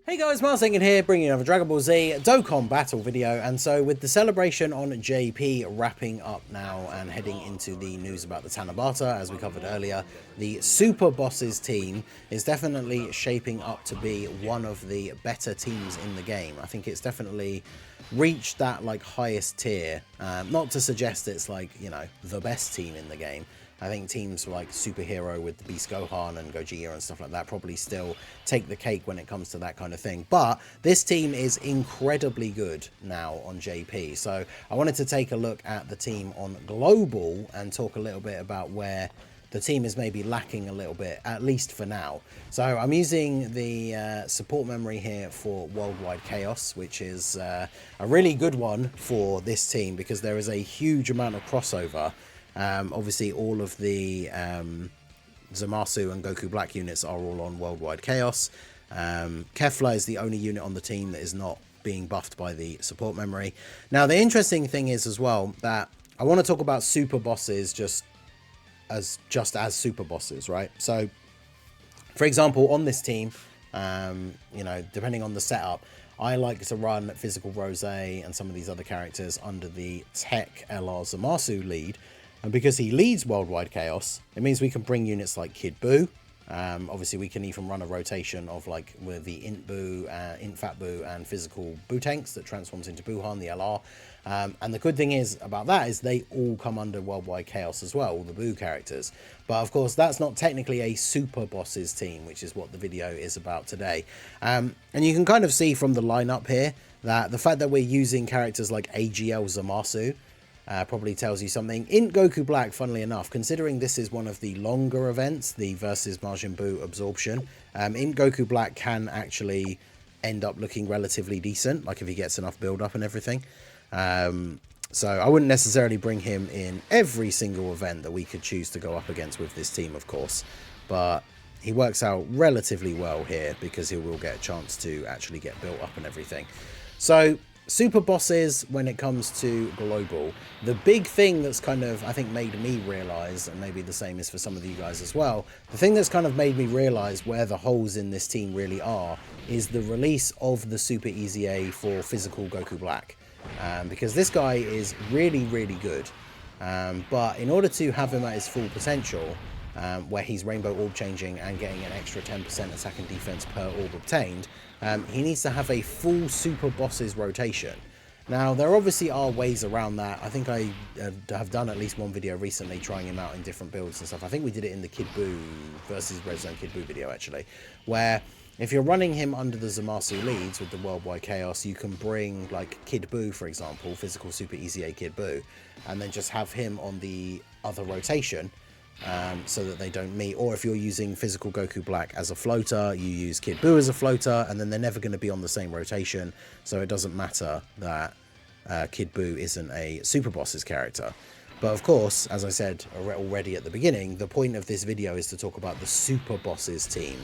Hey guys, Mars Thinking here, bringing you another Dragon Ball Z Dokkan battle video. And so with the celebration on JP wrapping up now and heading into the news about the Tanabata, as we covered earlier, the Super Bosses team is definitely shaping up to be one of the better teams in the game. I think it's definitely reached that like highest tier. Not to suggest it's like, you know, the best team in the game. I think teams like Superhero with the Beast Gohan and Gogeta and stuff like that probably still take the cake when it comes to that kind of thing. But this team is incredibly good now on JP. So I wanted to take a look at the team on Global and talk a little bit about where the team is maybe lacking a little bit, at least for now. So I'm using the support memory here for Worldwide Chaos, which is a really good one for this team because there is a huge amount of crossover. Obviously, all of the Zamasu and Goku Black units are all on Worldwide Chaos. Kefla is the only unit on the team that is not being buffed by the support memory. Now, the interesting thing is as well that I want to talk about super bosses just as super bosses, right? So, for example, on this team, you know, depending on the setup, I like to run Physical Rose and some of these other characters under the Tech LR Zamasu lead. And because he leads Worldwide Chaos, it means we can bring units like Kid Buu. Obviously, we can even run a rotation of like with the Int Buu, Int Fat Buu, and Physical Buu tanks that transforms into Buuhan, the LR. And the good thing is about that is they all come under Worldwide Chaos as well, all the Buu characters. But of course, that's not technically a Super Bosses team, which is what the video is about today. And you can kind of see from the lineup here that the fact that we're using characters like AGL Zamasu, probably tells you something. In Goku Black, funnily enough, considering this is one of the longer events, the versus Majin Buu absorption, in Goku Black can actually end up looking relatively decent, like if he gets enough build up and everything. So I wouldn't necessarily bring him in every single event that we could choose to go up against with this team, of course, but he works out relatively well here because he will get a chance to actually get built up and everything. So super bosses, when it comes to Global, the big thing that's kind of, I think, made me realize, and maybe the same is for some of you guys as well, the thing that's kind of made me realize where the holes in this team really are is the release of the Super Easy A for Physical Goku Black. Because this guy is really, really good. But in order to have him at his full potential, where he's rainbow orb changing and getting an extra 10% attack and defense per orb obtained, he needs to have a full super bosses rotation. Now, there obviously are ways around that. I think I have done at least one video recently trying him out in different builds and stuff. I think we did it in the Kid Buu versus Red Zone Kid Buu video, actually, where if you're running him under the Zamasu leads with the Worldwide Chaos, you can bring like Kid Buu, for example, Physical Super Easy A Kid Buu, and then just have him on the other rotation, so that they don't meet. Or if you're using Physical Goku Black as a floater, you use Kid Buu as a floater, and then they're never going to be on the same rotation, so it doesn't matter that Kid Buu isn't a Super Bosses character. But of course, as I said already at the beginning, the point of this video is to talk about the Super Bosses team.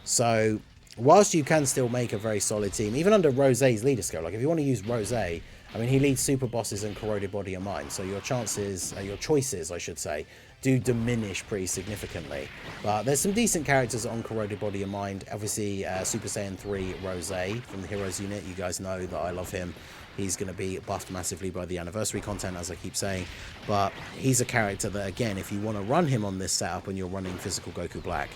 So whilst you can still make a very solid team, even under Rose's leader skill, like if you want to use Rose, I mean, he leads Super Bosses and Corroded Body and Mind, so your chances, your choices, I should say, do diminish pretty significantly. But there's some decent characters on Corroded Body and Mind. Obviously, Super Saiyan 3 Rose from the Heroes unit. You guys know that I love him. He's going to be buffed massively by the anniversary content, as I keep saying. But he's a character that, again, if you want to run him on this setup and you're running Physical Goku Black,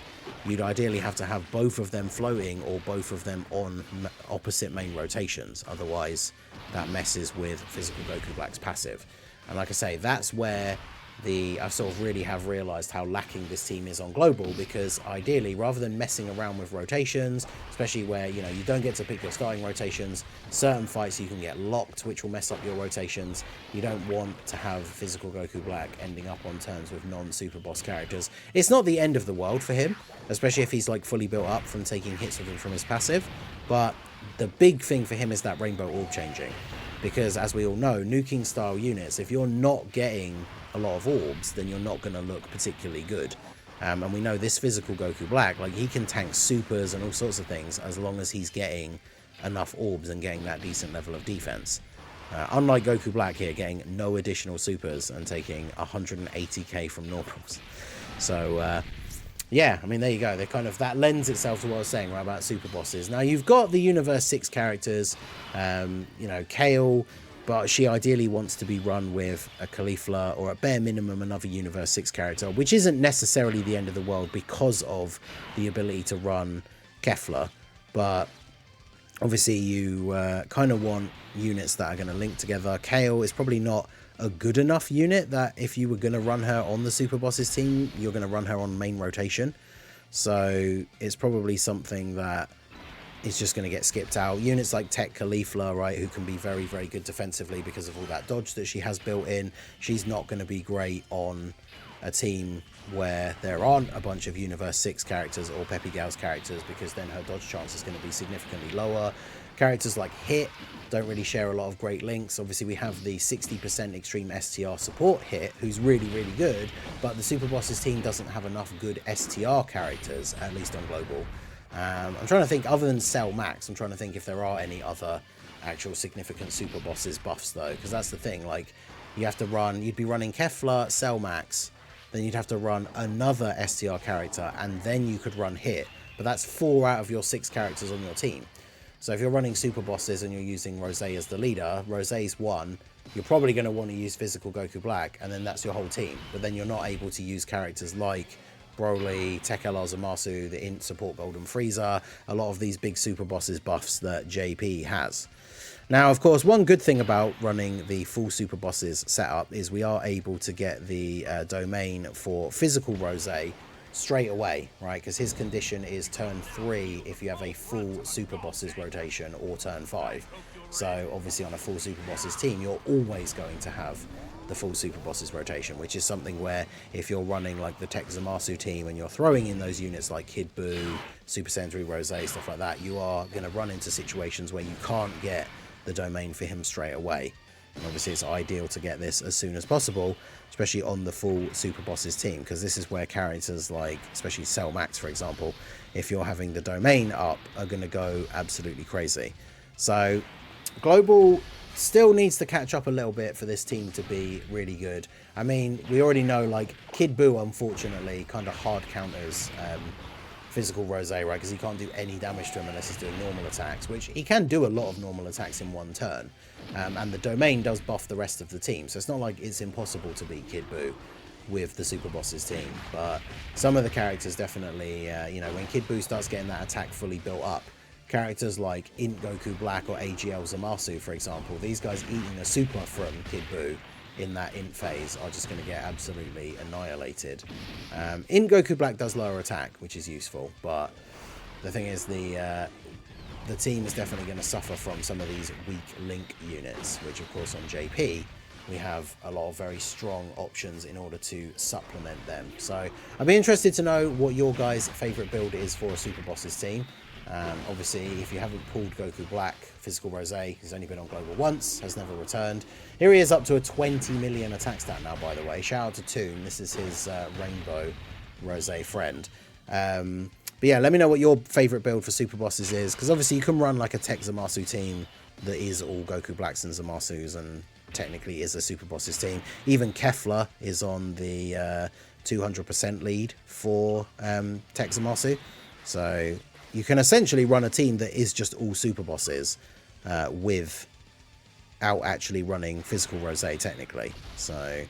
you'd ideally have to have both of them floating or both of them on opposite main rotations. Otherwise, that messes with Physical Goku Black's passive. And like I say, that's where I sort of really have realized how lacking this team is on Global, because ideally, rather than messing around with rotations, especially where, you know, you don't get to pick your starting rotations, certain fights you can get locked, which will mess up your rotations. You don't want to have Physical Goku Black ending up on turns with non-super boss characters. It's not the end of the world for him, especially if he's like fully built up from taking hits with him from his passive, but the big thing for him is that rainbow orb changing, because as we all know, nuking style units, if you're not getting a lot of orbs, then you're not going to look particularly good. And we know this Physical Goku Black, like, he can tank supers and all sorts of things as long as he's getting enough orbs and getting that decent level of defense. Unlike Goku Black here, getting no additional supers and taking 180k from normals. So yeah, I mean, there you go. They kind of, that lends itself to what I was saying, right, about super bosses. Now, you've got the Universe 6 characters, you know, Kale, but she ideally wants to be run with a Caulifla or at bare minimum another Universe 6 character, which isn't necessarily the end of the world because of the ability to run Kefla. But obviously you kind of want units that are going to link together. Kale is probably not a good enough unit that if you were going to run her on the Super Bosses team, you're going to run her on main rotation. So it's probably something that is just going to get skipped out. Units like Tech Caulifla, right, who can be very, very good defensively because of all that dodge that she has built in. She's not going to be great on a team where there aren't a bunch of Universe 6 characters or Peppy Gals characters, because then her dodge chance is going to be significantly lower. Characters like Hit don't really share a lot of great links. Obviously, we have the 60% extreme STR support Hit, who's really, really good, but the Super Bosses team doesn't have enough good STR characters, at least on Global. I'm trying to think, other than Cell Max, I'm trying to think if there are any other actual significant Super Bosses buffs, though, because that's the thing, like, you have to run, you'd be running Kefla, Cell Max, then you'd have to run another STR character, and then you could run Hit, but that's 4 out of your 6 characters on your team. So if you're running Super Bosses and you're using Rosé as the leader, Rosé's 1, you're probably going to want to use Physical Goku Black, and then that's your whole team, but then you're not able to use characters like Broly, Tech LR Zamasu, the Int support Golden Frieza, a lot of these big Super Bosses buffs that JP has. Now, of course, one good thing about running the full Super Bosses setup is we are able to get the domain for Physical Rosé straight away, right? Because his condition is turn 3 if you have a full Super Bosses rotation, or turn 5. So obviously on a full Super Bosses team, you're always going to have the full Super Bosses rotation, which is something where if you're running like the Tech Zamasu team and you're throwing in those units like Kid Buu, Super Saiyan Rosé, stuff like that, you are going to run into situations where you can't get the domain for him straight away. And obviously it's ideal to get this as soon as possible, especially on the full Super Bosses team, because this is where characters like, especially Cell Max, for example, if you're having the domain up, are going to go absolutely crazy. So Global still needs to catch up a little bit for this team to be really good. I mean, we already know, like, Kid Buu, unfortunately, kind of hard counters Physical Rosé, right? Because he can't do any damage to him unless he's doing normal attacks, which he can do a lot of normal attacks in one turn. And the domain does buff the rest of the team, so it's not like it's impossible to beat Kid Buu with the Super Bosses team. But some of the characters definitely, you know, when Kid Buu starts getting that attack fully built up, characters like Int Goku Black or AGL Zamasu, for example, these guys eating a super from Kid Buu in that Int phase are just going to get absolutely annihilated. Int Goku Black does lower attack, which is useful, but the thing is the team is definitely going to suffer from some of these weak link units, which of course on JP we have a lot of very strong options in order to supplement them. So I'd be interested to know what your guys' favourite build is for a Super Bosses team. Obviously, if you haven't pulled Goku Black, Physical Rosé, he's only been on Global once, has never returned. Here he is up to a 20 million attack stat now, by the way. Shout out to Toon, this is his Rainbow Rosé friend. But yeah, let me know what your favourite build for Super Bosses is, because obviously you can run like a Tech Zamasu team that is all Goku Blacks and Zamasus, and technically is a Super Bosses team. Even Kefla is on the 200% lead for Tech Zamasu. So you can essentially run a team that is just all Super Bosses without actually running Physical Rosé, technically. So,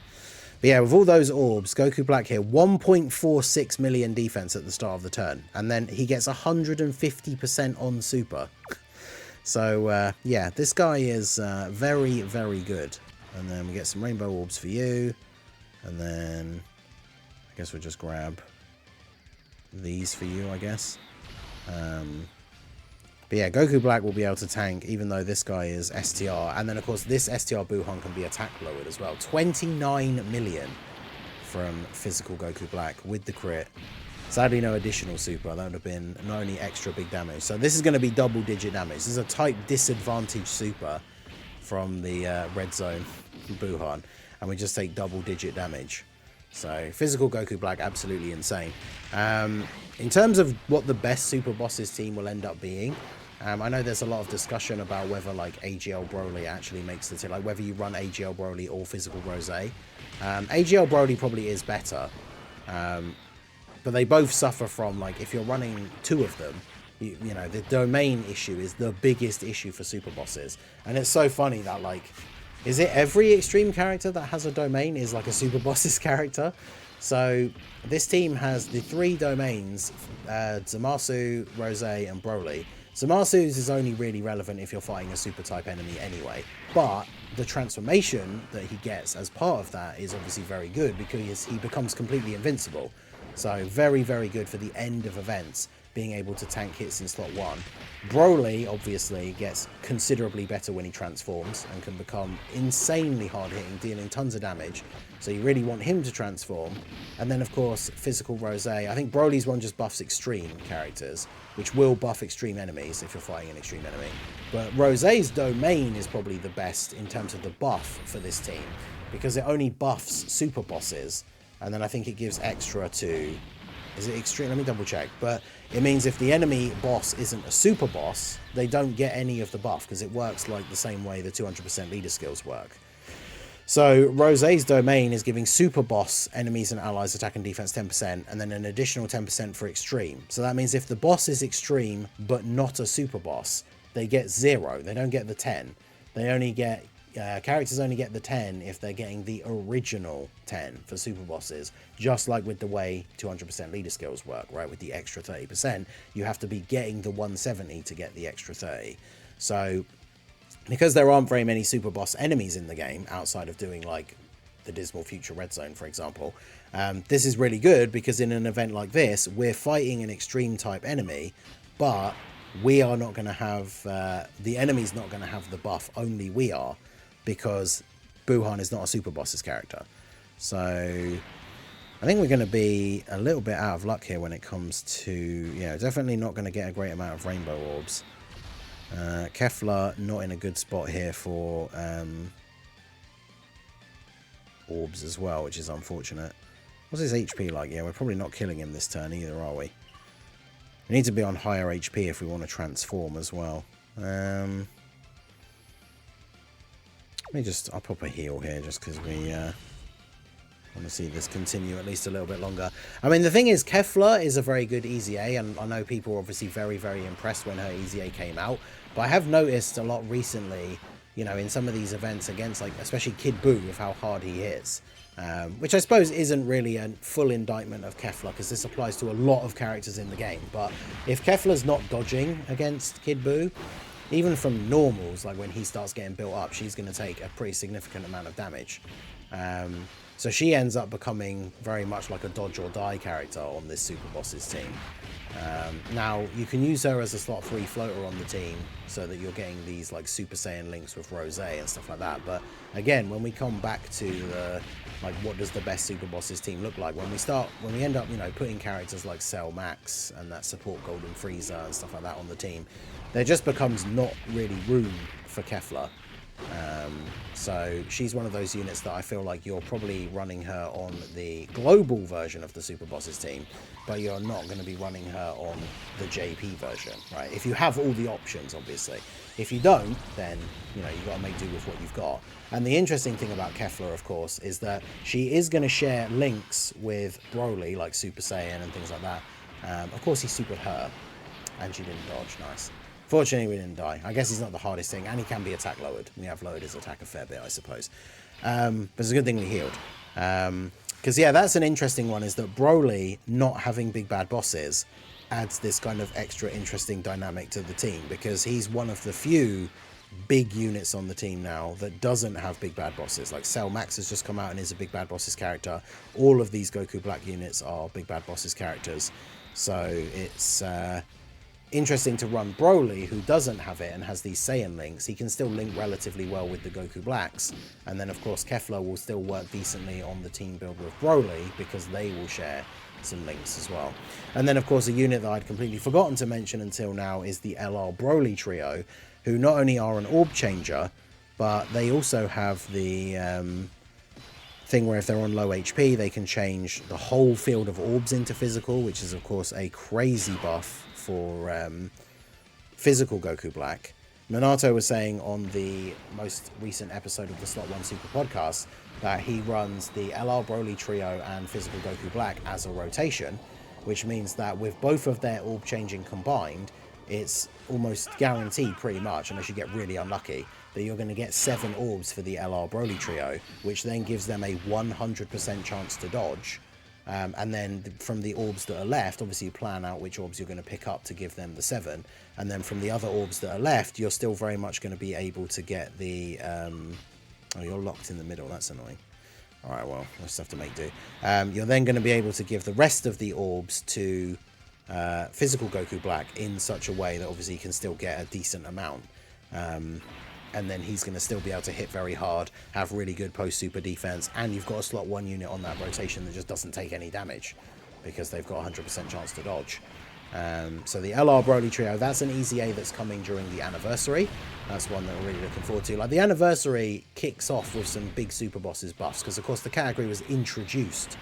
but yeah, with all those orbs, Goku Black here, 1.46 million defense at the start of the turn. And then he gets 150% on Super. So, yeah, this guy is very, very good. And then we get some Rainbow Orbs for you. And then I guess we'll just grab these for you, I guess. But yeah, Goku Black will be able to tank, even though this guy is STR. And then, of course, this STR Buuhan can be attack lowered as well. 29 million from Physical Goku Black with the crit. Sadly, no additional super. That would have been not only extra big damage. So this is going to be double-digit damage. This is a type disadvantage super from the Red Zone Buuhan. And we just take double-digit damage. So Physical Goku Black, absolutely insane. In terms of what the best Super Bosses team will end up being, I know there's a lot of discussion about whether like AGL Broly actually makes the team, like whether you run AGL Broly or Physical Rosé. AGL Broly probably is better. But they both suffer from, like, if you're running two of them, you know, the domain issue is the biggest issue for super bosses. And it's so funny that, like, is it every extreme character that has a domain is like a super boss's character? So this team has the 3 domains, Zamasu, Rose, and Broly. Zamasu's is only really relevant if you're fighting a super type enemy anyway, but the transformation that he gets as part of that is obviously very good because he becomes completely invincible. So very, very good for the end of events, being able to tank hits in slot 1. Broly obviously gets considerably better when he transforms and can become insanely hard hitting, dealing tons of damage. So you really want him to transform. And then of course physical Rose. I think Broly's one just buffs extreme characters, which will buff extreme enemies if you're fighting an extreme enemy. But Rose's domain is probably the best in terms of the buff for this team, because it only buffs super bosses, and then I think it gives extra to, is it extreme? Let me double check. But it means if the enemy boss isn't a super boss, they don't get any of the buff, because it works like the same way the 200% leader skills work. So Rose's domain is giving super boss enemies and allies attack and defense 10%, and then an additional 10% for extreme. So that means if the boss is extreme but not a super boss, they get 0. They don't get the 10. They only get characters only get the 10 if they're getting the original 10 for super bosses, just like with the way 200% leader skills work, right? With the extra 30%, you have to be getting the 170 to get the extra 30. So because there aren't very many super boss enemies in the game outside of doing like the Dismal Future Red Zone, for example, this is really good because in an event like this, we're fighting an extreme type enemy, but we are not going to have, the enemy's not going to have the buff, only we are, because Buhan is not a super boss's character. So I think we're going to be a little bit out of luck here when it comes to, you know, definitely not going to get a great amount of rainbow orbs. Kefla not in a good spot here for orbs as well, which is unfortunate. What's his HP like? Yeah, we're probably not killing him this turn either, are we? We need to be on higher HP if we want to transform as well. Let me just, I'll pop a heal here just because we want to see this continue at least a little bit longer. I mean, the thing is, Kefla is a very good EZA, and I know people were obviously very, very impressed when her EZA came out. But I have noticed a lot recently, you know, in some of these events against, like, especially Kid Buu, with how hard he hits. Which I suppose isn't really a full indictment of Kefla, because this applies to a lot of characters in the game. But if Kefla's not dodging against Kid Buu, even from normals, like when he starts getting built up, she's going to take a pretty significant amount of damage. So she ends up becoming very much like a dodge or die character on this Super Boss's team. Now, you can use her as a slot 3 floater on the team so that you're getting these like Super Saiyan links with Rose and stuff like that. But again, when we come back to the, like, what does the best Super Boss's team look like? When we end up, you know, putting characters like Cell Max and that support Golden Frieza and stuff like that on the team, there just becomes not really room for Kefla. So she's one of those units that I feel like you're probably running her on the global version of the Super Bosses team, but you're not going to be running her on the JP version, right? If you have all the options, obviously. If you don't, then, you know, you've got to make do with what you've got. And the interesting thing about Kefla, of course, is that she is going to share links with Broly, like Super Saiyan and things like that. Of course, he supered her, and she didn't dodge. Nice. Fortunately, we didn't die. I guess he's not the hardest thing, and he can be attack lowered. We have lowered his attack a fair bit, I suppose. But it's a good thing we healed. Because, yeah, that's an interesting one, is that Broly not having big bad bosses adds this kind of extra interesting dynamic to the team, because he's one of the few big units on the team now that doesn't have big bad bosses. Like Cell Max has just come out and is a big bad bosses character. All of these Goku Black units are big bad bosses characters. So it's interesting to run Broly, who doesn't have it and has these Saiyan links. He can still link relatively well with the Goku Blacks, and then of course Kefla will still work decently on the team build with Broly, because they will share some links as well. And then of course a unit that I'd completely forgotten to mention until now is the LR Broly trio, who not only are an orb changer, but they also have the thing where if they're on low HP, they can change the whole field of orbs into physical, which is of course a crazy buff for physical Goku Black. Minato was saying on the most recent episode of the Slot 1 Super Podcast that he runs the LR Broly trio and physical Goku Black as a rotation. which means that with both of their orb changing combined, it's almost guaranteed pretty much, unless you get really unlucky, that you're going to get 7 orbs for the LR Broly trio, which then gives them a 100% chance to dodge. And then from the orbs that are left, obviously you plan out which orbs you're going to pick up to give them the 7. And then from the other orbs that are left, you're still very much going to be able to get the... oh, you're locked in the middle. That's annoying. All right, well, we'll just have to make do. You're then going to be able to give the rest of the orbs to physical Goku Black in such a way that obviously he can still get a decent amount. And then he's going to still be able to hit very hard, have really good post-super defense, and you've got a slot 1 unit on that rotation that just doesn't take any damage because they've got 100% chance to dodge. So the LR Broly trio, that's an easy A that's coming during the anniversary. That's one that we're really looking forward to. Like, the anniversary kicks off with some big super bosses buffs, because of course the category was introduced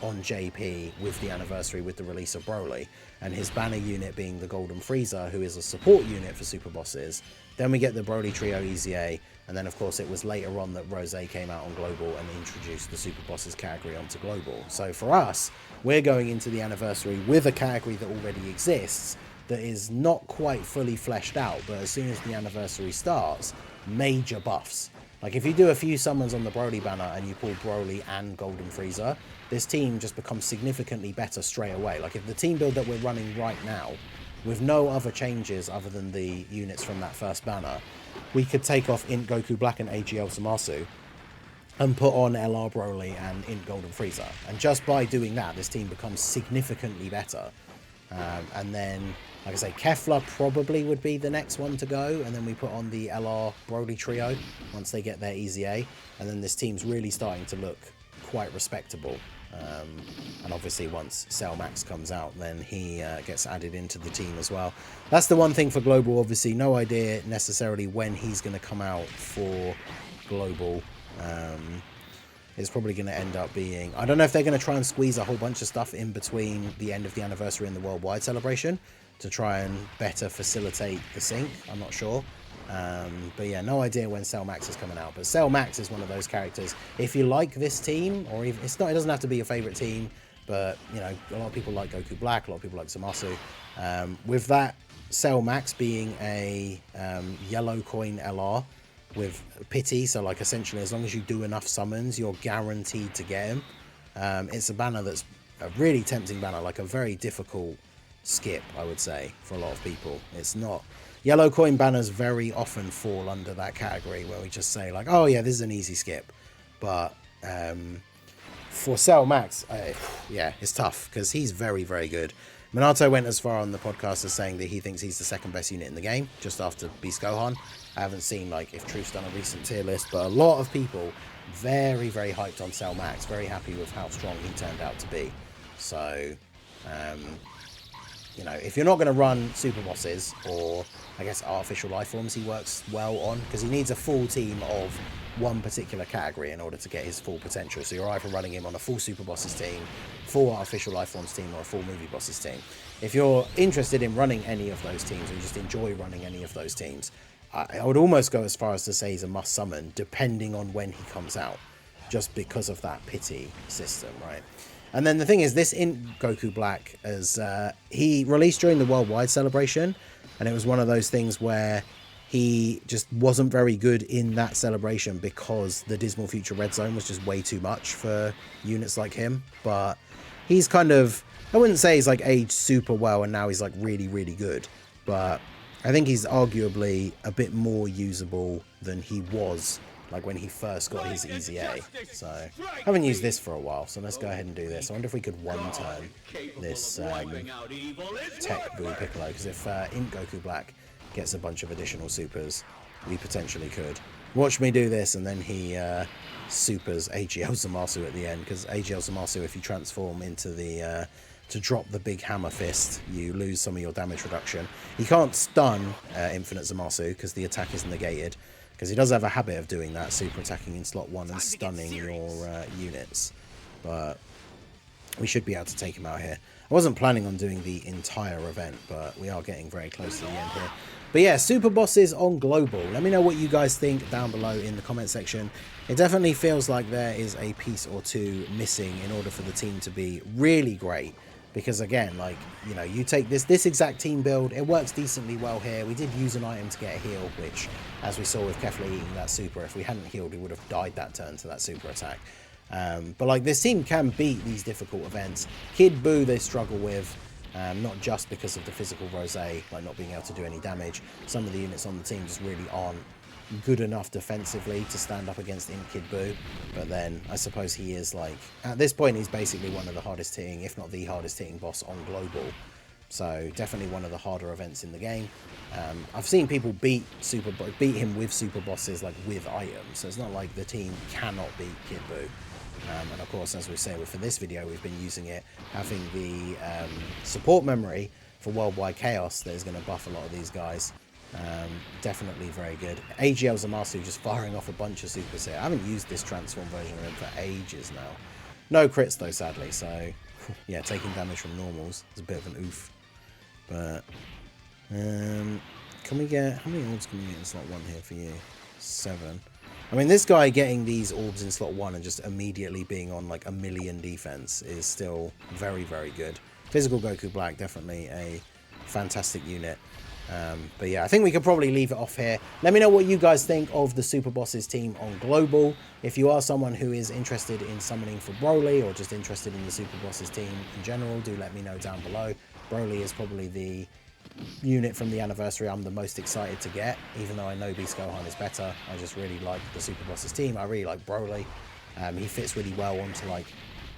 on JP with the anniversary, with the release of Broly, and his banner unit being the Golden Frieza, who is a support unit for super bosses. Then we get the Broly trio easy A, and then of course it was later on that Rose came out on Global and introduced the super bosses category onto Global. So for us, we're going into the anniversary with a category that already exists, that is not quite fully fleshed out, but as soon as the anniversary starts, major buffs. Like, if you do a few summons on the Broly banner and you pull Broly and Golden Frieza, this team just becomes significantly better straight away. Like, if the team build that we're running right now, with no other changes other than the units from that first banner, we could take off Int Goku Black and AGL Zamasu and put on LR Broly and Int Golden Frieza. And just by doing that, this team becomes significantly better. And then, like I say, Kefla probably would be the next one to go, and then we put on the LR Broly trio once they get their easy A, and then this team's really starting to look quite respectable. And obviously once Cell Max comes out, then he gets added into the team as well. That's the one thing for Global, obviously. No idea necessarily when he's going to come out for Global. It's probably going to end up being... I don't know if they're going to try and squeeze a whole bunch of stuff in between the end of the anniversary and the worldwide celebration to try and better facilitate the sync. I'm not sure. But yeah, no idea when Cell Max is coming out. But Cell Max is one of those characters. If you like this team, or even, it doesn't have to be your favorite team, but you know, a lot of people like Goku Black, a lot of people like Zamasu. With that, Cell Max being a yellow coin LR with pity, so like essentially as long as you do enough summons, you're guaranteed to get him. It's a banner that's a really tempting banner, like a very difficult skip, I would say, for a lot of people. It's not... Yellow coin banners very often fall under that category where we just say like, oh yeah, this is an easy skip. But for Cell Max, yeah, it's tough because he's very, very good. Minato went as far on the podcast as saying that he thinks he's the second best unit in the game, just after Beast Gohan. I haven't seen like if Truth's done a recent tier list, but a lot of people very, very hyped on Cell Max, very happy with how strong he turned out to be. So, you know, if you're not going to run super bosses, or I guess artificial life forms, he works well on, because he needs a full team of one particular category in order to get his full potential. So you're either running him on a full super bosses team, full artificial life forms team, or a full movie bosses team. If you're interested in running any of those teams, or you just enjoy running any of those teams, I would almost go as far as to say he's a must summon, depending on when he comes out, just because of that pity system, right? And then the thing is, this Int Goku Black, as he released during the worldwide celebration, and it was one of those things where he just wasn't very good in that celebration because the Dismal Future Red Zone was just way too much for units like him. But he's kind of, I wouldn't say he's like aged super well and now he's like really, really good, but I think he's arguably a bit more usable than he was like when he first got his easy A. So I haven't used this for a while, so let's go ahead and do this. I wonder if we could one-turn this Tech Boo Piccolo, because if Int Goku Black gets a bunch of additional supers, we potentially could. Watch me do this, and then he supers AGL Zamasu at the end, because AGL Zamasu, if you transform into the... to drop the big hammer fist, you lose some of your damage reduction. You can't stun Infinite Zamasu, because the attack is negated, because he does have a habit of doing that, super attacking in slot 1 and stunning your units. But we should be able to take him out here. I wasn't planning on doing the entire event, but we are getting very close to the end here. But yeah, super bosses on Global. Let me know what you guys think down below in the comment section. It definitely feels like there is a piece or two missing in order for the team to be really great. Because again, like, you know, you take this exact team build, it works decently well here. We did use an item to get a heal, which, as we saw with Kefla eating that super, if we hadn't healed, he would have died that turn to that super attack. But like, this team can beat these difficult events. Kid Buu they struggle with, not just because of the physical rosé, like not being able to do any damage. Some of the units on the team just really aren't good enough defensively to stand up against Kid Buu. But then I suppose he is, like, at this point he's basically one of the hardest hitting, if not the hardest hitting boss on global. So definitely one of the harder events in the game. I've seen people beat him with super bosses, like with items. So it's not like the team cannot beat Kid Buu. And of course, as we say, for this video, we've been using it, having the support memory for Worldwide Chaos that is going to buff a lot of these guys. Definitely very good. AGL Zamasu just firing off a bunch of supers here. I haven't used this transform version of him for ages now. No crits though, sadly, so yeah, taking damage from normals is a bit of an oof. But can we get, how many orbs can we get in slot 1 here for you? 7. I mean, this guy getting these orbs in slot 1 and just immediately being on like 1,000,000 defense is still very, very good. Physical Goku Black, definitely a fantastic unit. But yeah, I think we could probably leave it off here. Let me know what you guys think of the Super Bosses team on Global. If you are someone who is interested in summoning for Broly or just interested in the Super Bosses team in general, do let me know down below. Broly is probably the unit from the anniversary I'm the most excited to get, even though I know Beast Gohan is better. I just really like the Super Bosses team. I really like Broly. He fits really well onto like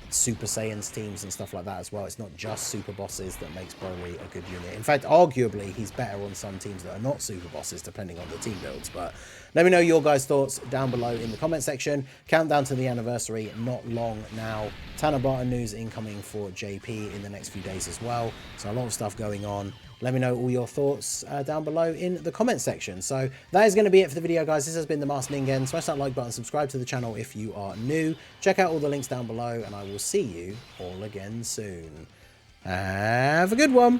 Super Saiyans teams and stuff like that as well. It's not just Super Bosses that makes Broly a good unit. In fact, arguably, he's better on some teams that are not Super Bosses, depending on the team builds. But let me know your guys' thoughts down below in the comment section. Countdown to the anniversary, not long now. Tanabata news incoming for JP in the next few days as well. So a lot of stuff going on. Let me know all your thoughts down below in the comment section. So that is going to be it for the video, guys. This has been the Master Ningen. Smash that like button, subscribe to the channel if you are new. Check out all the links down below, and I will see you all again soon. Have a good one.